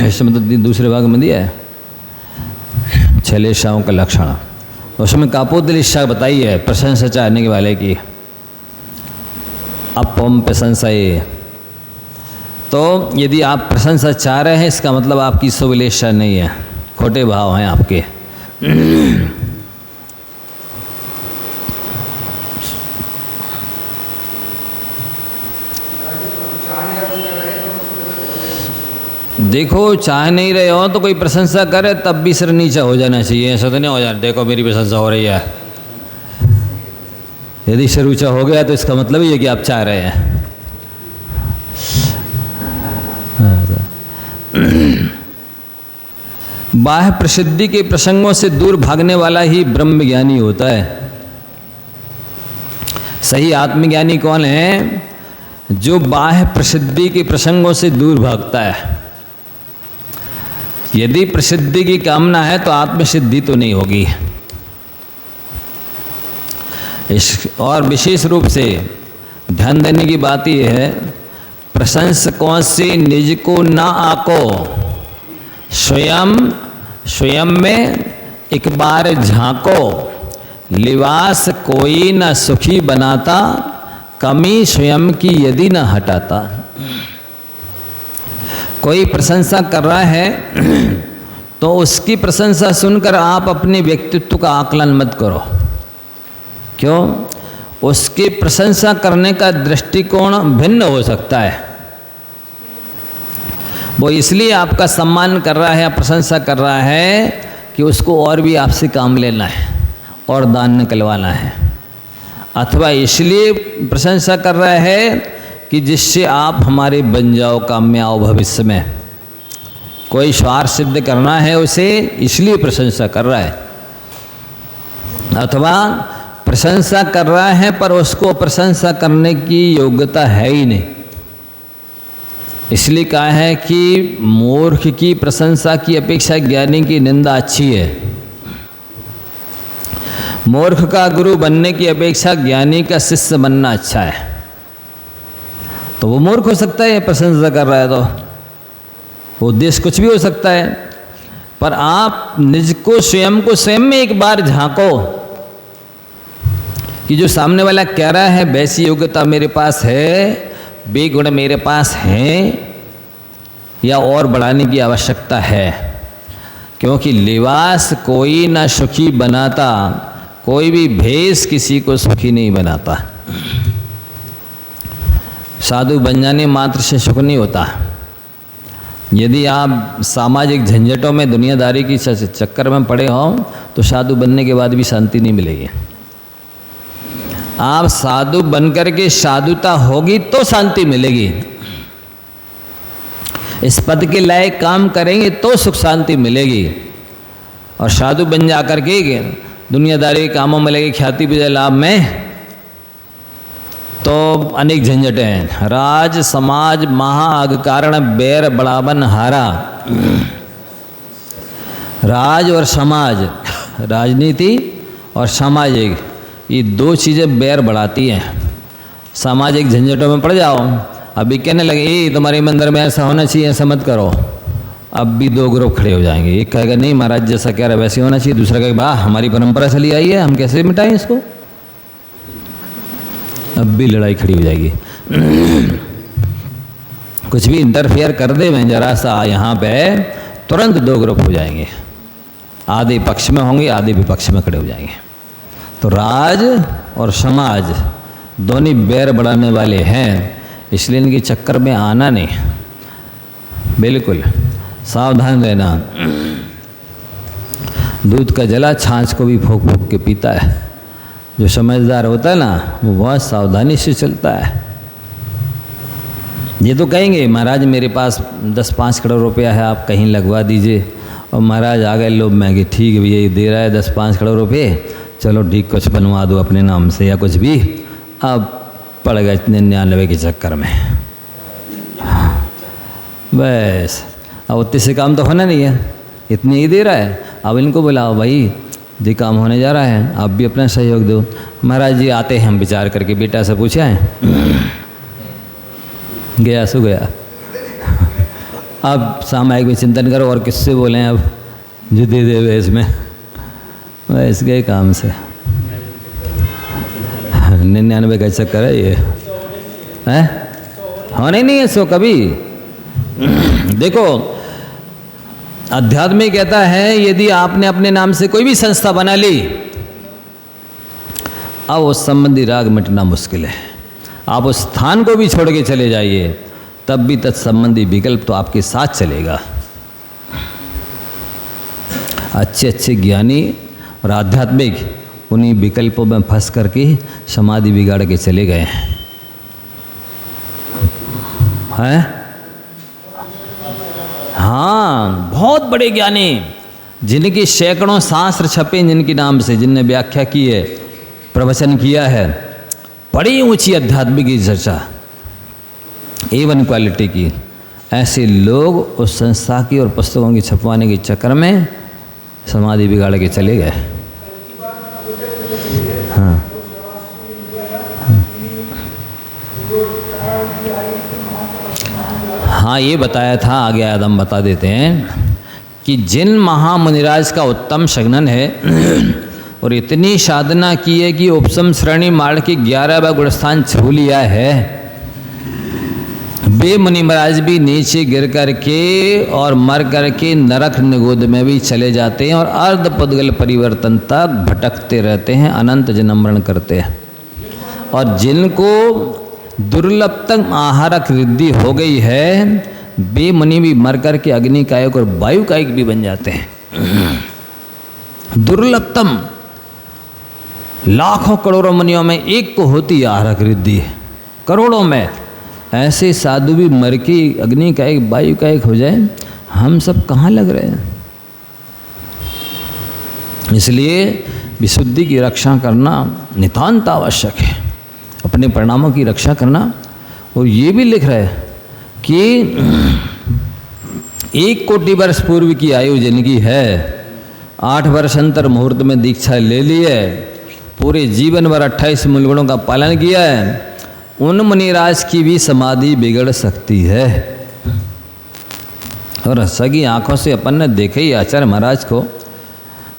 इसमें तो दूसरे भाग में दिया है 6 लिशाओं का लक्षण। उसमें कापोत लिशा बताई है प्रशंसा चाहने के वाले की, अपम प्रशंसा। ये तो यदि आप प्रशंसा चाह रहे हैं इसका मतलब आपकी शुभ लिशा नहीं है, खोटे भाव हैं आपके। देखो, चाह नहीं रहे हो तो कोई प्रशंसा करे तब भी सिर नीचा हो जाना चाहिए। ऐसा तो नहीं हो जाना देखो मेरी प्रशंसा हो रही है। यदि सिर ऊंचा हो गया तो इसका मतलब ये कि आप चाह रहे हैं। बाह्य प्रसिद्धि के प्रसंगों से दूर भागने वाला ही ब्रह्म ज्ञानी होता है। सही आत्मज्ञानी कौन है? जो बाह्य प्रसिद्धि के प्रसंगों से दूर भागता है। यदि प्रसिद्धि की कामना है तो आत्मसिद्धि तो नहीं होगी। और विशेष रूप से ध्यान देने की बात यह है, प्रशंसकों से निज को ना आको, स्वयं में एक बार झांको। लिबास कोई न सुखी बनाता, कमी स्वयं की यदि न हटाता। कोई प्रशंसा कर रहा है तो उसकी प्रशंसा सुनकर आप अपने व्यक्तित्व का आकलन मत करो। क्यों? उसकी प्रशंसा करने का दृष्टिकोण भिन्न हो सकता है। वो इसलिए आपका सम्मान कर रहा है या प्रशंसा कर रहा है कि उसको और भी आपसे काम लेना है और दान निकलवाना है, अथवा इसलिए प्रशंसा कर रहा है कि जिससे आप हमारे बन जाओ, काम में आओ भविष्य में। कोई स्वार्थ सिद्ध करना है उसे, इसलिए प्रशंसा कर रहा है। अथवा प्रशंसा कर रहा है पर उसको प्रशंसा करने की योग्यता है ही नहीं। इसलिए कहा है कि मूर्ख की प्रशंसा की अपेक्षा ज्ञानी की निंदा अच्छी है। मूर्ख का गुरु बनने की अपेक्षा ज्ञानी का शिष्य बनना अच्छा है। तो वो मूर्ख हो सकता है, प्रशंसा कर रहा है तो उद्देश्य कुछ भी हो सकता है। पर आप निज को, स्वयं को स्वयं में एक बार झांको कि जो सामने वाला कह रहा है वैसी योग्यता मेरे पास है, वे गुण मेरे पास हैं, या और बढ़ाने की आवश्यकता है। क्योंकि लिबास कोई ना सुखी बनाता, कोई भी भेष किसी को सुखी नहीं बनाता। साधु बन जाने मात्र से सुख नहीं होता। यदि आप सामाजिक झंझटों में, दुनियादारी की चक्कर में पड़े हो तो साधु बनने के बाद भी शांति नहीं मिलेगी। आप साधु बनकर के साधुता होगी तो शांति मिलेगी। इस पद के लायक काम करेंगे तो सुख शांति मिलेगी। और साधु बन जा करके दुनियादारी के कामों में लगे, ख्याति विजय लाभ में, तो अनेक झंझटें हैं। राज समाज महाअग कारण बैर बड़ावन हारा। राज और समाज, राजनीति और सामाजिक, ये दो चीज़ें बैर बढ़ाती हैं। सामाजिक झंझटों में पड़ जाओ, अभी कहने लगे ये तुम्हारे मंदिर में ऐसा होना चाहिए, ऐसा मत करो, अब भी दो ग्रुप खड़े हो जाएंगे। एक कहेगा नहीं महाराज जैसा कह रहा है वैसे होना चाहिए, दूसरा कहेगा वाह हमारी परंपरा चली आई है, हम कैसे मिटाएं इसको, अब भी लड़ाई खड़ी हो जाएगी। कुछ भी इंटरफेयर कर दे मैं जरा सा यहाँ पे, तुरंत दो ग्रुप हो जाएंगे, आधे पक्ष में होंगे आधे विपक्ष में खड़े हो जाएंगे। तो राज और समाज दोनों बैर बढ़ाने वाले हैं, इसलिए इनके चक्कर में आना नहीं, बिल्कुल सावधान रहना। दूध का जला छाछ को भी फूंक फूंक के पीता है। जो समझदार होता है ना वो बहुत सावधानी से चलता है। ये तो कहेंगे महाराज मेरे पास 10-5 करोड़ रुपया है, आप कहीं लगवा दीजिए, और महाराज आ गए लोग महंगे, ठीक है भैया ये दे रहा है 10-5 करोड़ रुपये, चलो ठीक कुछ बनवा दो अपने नाम से या कुछ भी, अब पड़ गए 99 के चक्कर में, बस अब उतने से काम तो होना नहीं है, इतने ही दे रहा है, अब इनको बुलाओ भाई जी काम होने जा रहा है, आप भी अपना सहयोग दो। महाराज जी आते हैं हम विचार करके, बेटा से पूछा है गया सो गया। अब सामायिक में चिंतन करो और किससे बोलें, अब जो दे दे इसमें बस गए काम से। 99 का चक्कर है ये, है होने नहीं है सो कभी। देखो अध्यात्म कहता है यदि आपने अपने नाम से कोई भी संस्था बना ली, अब उस संबंधी राग मिटना मुश्किल है। आप उस स्थान को भी छोड़ के चले जाइए तब भी तत्संबंधी विकल्प तो आपके साथ चलेगा। अच्छे अच्छे ज्ञानी और आध्यात्मिक उन्हीं विकल्पों में फंस करके समाधि बिगाड़ के चले गए हैं। हाँ बहुत बड़े ज्ञानी जिनकी सैकड़ों शास्त्र छपे जिनके नाम से, जिनने व्याख्या की है, प्रवचन किया है, बड़ी ऊंची आध्यात्मिक की चर्चा A1 क्वालिटी की, ऐसे लोग उस संस्था की और पुस्तकों की छपवाने के चक्कर में समाधि बिगाड़ के चले गए। हाँ हाँ ये बताया था, आगे आदम बता देते हैं कि जिन महामुनिराज का उत्तम संघनन है और इतनी साधना की है कि उपसम श्रेणी मार्ग की 11वां गुणस्थान छू लिया है, वे मुनि महाराज भी नीचे गिर करके और मर करके नरक निगोद में भी चले जाते हैं और अर्ध पुद्गल परिवर्तन तक भटकते रहते हैं, अनंत जन्म मरण करते हैं। और जिनको दुर्लभ तक आहारक रिद्धि हो गई है वे मुनि भी मर करके अग्नि कायक और वायु कायक भी बन जाते हैं। दुर्लभतम लाखों करोड़ों मुनियों में एक को होती आहारक रिद्धि, करोड़ों में ऐसे साधु भी मर के अग्नि कायक वायु कायक हो जाए, हम सब कहाँ लग रहे हैं। इसलिए विशुद्धि की रक्षा करना नितांत आवश्यक है, अपने परिणामों की रक्षा करना। और ये भी लिख रहे हैं कि 1 कोटि वर्ष पूर्व की आयु जिनकी है, 8 वर्ष अंतर मुहूर्त में दीक्षा ले ली है, पूरे जीवन भर 28 मूल गुणों का पालन किया है, उन मुनिराज की भी समाधि बिगड़ सकती है। और सगी आंखों से अपन ने देखे ही आचार्य महाराज को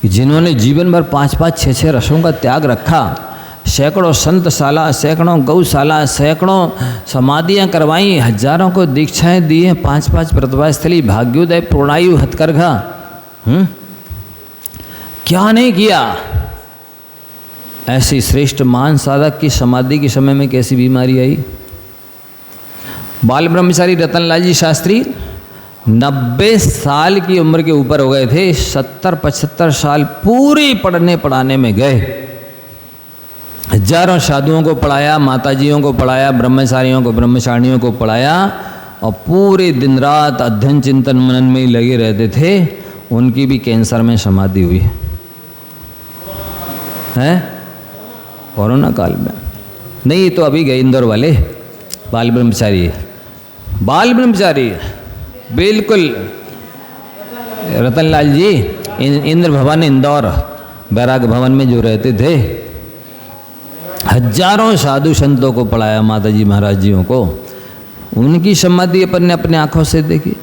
कि जिन्होंने जीवन भर 5-5, 6-6 रसों का त्याग रखा, सैकड़ों संतशाला, सैकड़ों गौशाला, सैकड़ों समाधियाँ करवाई, हजारों को दीक्षाएं दी हैं, 5-5 प्रतिभास्थली, भाग्योदय, पूर्णायु, हथकरघा, क्या नहीं किया। ऐसी श्रेष्ठ महान साधक की समाधि के समय में कैसी बीमारी आई। बाल ब्रह्मचारी रतनलाल जी शास्त्री 90 साल की उम्र के ऊपर हो गए थे, 70-75 साल पूरी पढ़ने पढ़ाने में गए, हजारों साधुओं को पढ़ाया, माताजियों को पढ़ाया, ब्रह्मचारियों को, ब्रह्मचारिणियों को पढ़ाया, और पूरे दिन रात अध्ययन चिंतन मनन में ही लगे रहते थे, उनकी भी कैंसर में समाधि हुई है कोरोना काल में। नहीं तो अभी गए इंदौर वाले बाल ब्रह्मचारी बिल्कुल रतनलाल जी इंद्र भवन इंदौर बैराग भवन में जो रहते थे, हजारों साधु संतों को पढ़ाया, माता जी महाराज जियों को, उनकी समाधि अपन ने अपने आंखों से देखी,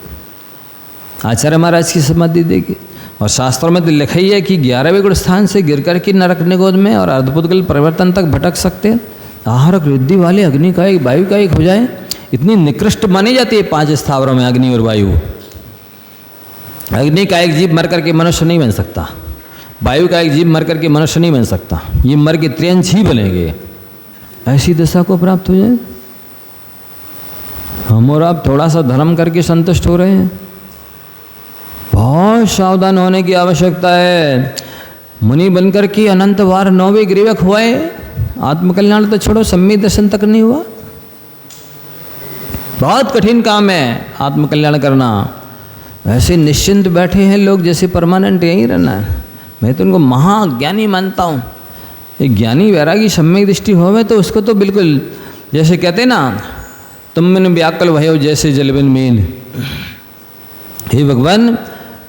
आचार्य महाराज की समाधि देखी। और शास्त्रों में तो लिखा ही है कि 11वें गुण स्थान से गिर कर के नरक निगोद में और अर्धपुद्गल परिवर्तन तक भटक सकते हैं। आहारक वृद्धि वाले अग्नि का एक वायु का एक हो जाए, इतनी निकृष्ट मानी जाती है 5 स्थावरों में अग्नि और वायु। अग्नि का एक जीव मर करके मनुष्य नहीं बन सकता, वायु का एक जीव मर करके मनुष्य नहीं बन सकता, ये मर के त्रियंश ही बनेंगे। ऐसी दशा को प्राप्त हो जाए, हम और आप थोड़ा सा धर्म करके संतुष्ट हो रहे हैं। बहुत सावधान होने की आवश्यकता है। मुनि बनकर के अनंत बार 9वें ग्रीवक हुए, आत्मकल्याण तो छोड़ो, सम्यक दर्शन तक नहीं हुआ। बहुत कठिन काम है आत्मकल्याण करना। ऐसे निश्चिंत बैठे हैं लोग जैसे परमानेंट यहीं रहना है। मैं तो उनको महाज्ञानी मानता हूँ। एक ज्ञानी वैरागी सम्यक दृष्टि होवे तो उसको तो बिल्कुल जैसे कहते ना, तुम बिन व्याकुल भयो जैसे जल बिन मीन। हे भगवान,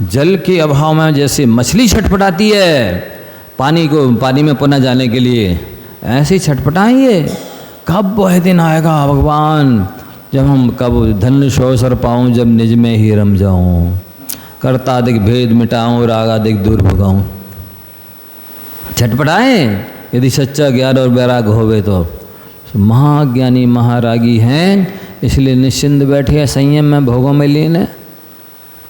जल के अभाव में जैसे मछली छटपटाती है पानी में पुनः जाने के लिए, ऐसे छटपटाइए। कब वह दिन आएगा भगवान जब हम कब धन शोषर पाऊँ, जब निज में ही रम जाऊँ, कर्ताधिक भेद मिटाऊँ, रागाधिक दूर भगाऊँ। छटपटाएं यदि सच्चा ज्ञान और वैराग होवे तो। महाज्ञानी महारागी हैं, इसलिए निश्चिंत बैठे हैं, संयम में भोगों में लीन है।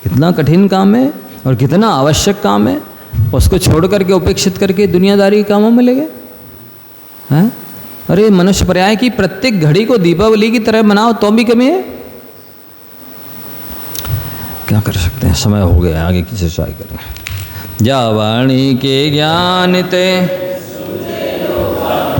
कितना कठिन काम है और कितना आवश्यक काम है, उसको छोड़ करके उपेक्षित करके दुनियादारी कामों में लगे हैं। अरे मनुष्य पर्याय की प्रत्येक घड़ी को दीपावली की तरह मनाओ तो भी कमी है। क्या कर सकते हैं, समय हो गया, आगे की चर्चा करें। जा वाणी के ज्ञान ते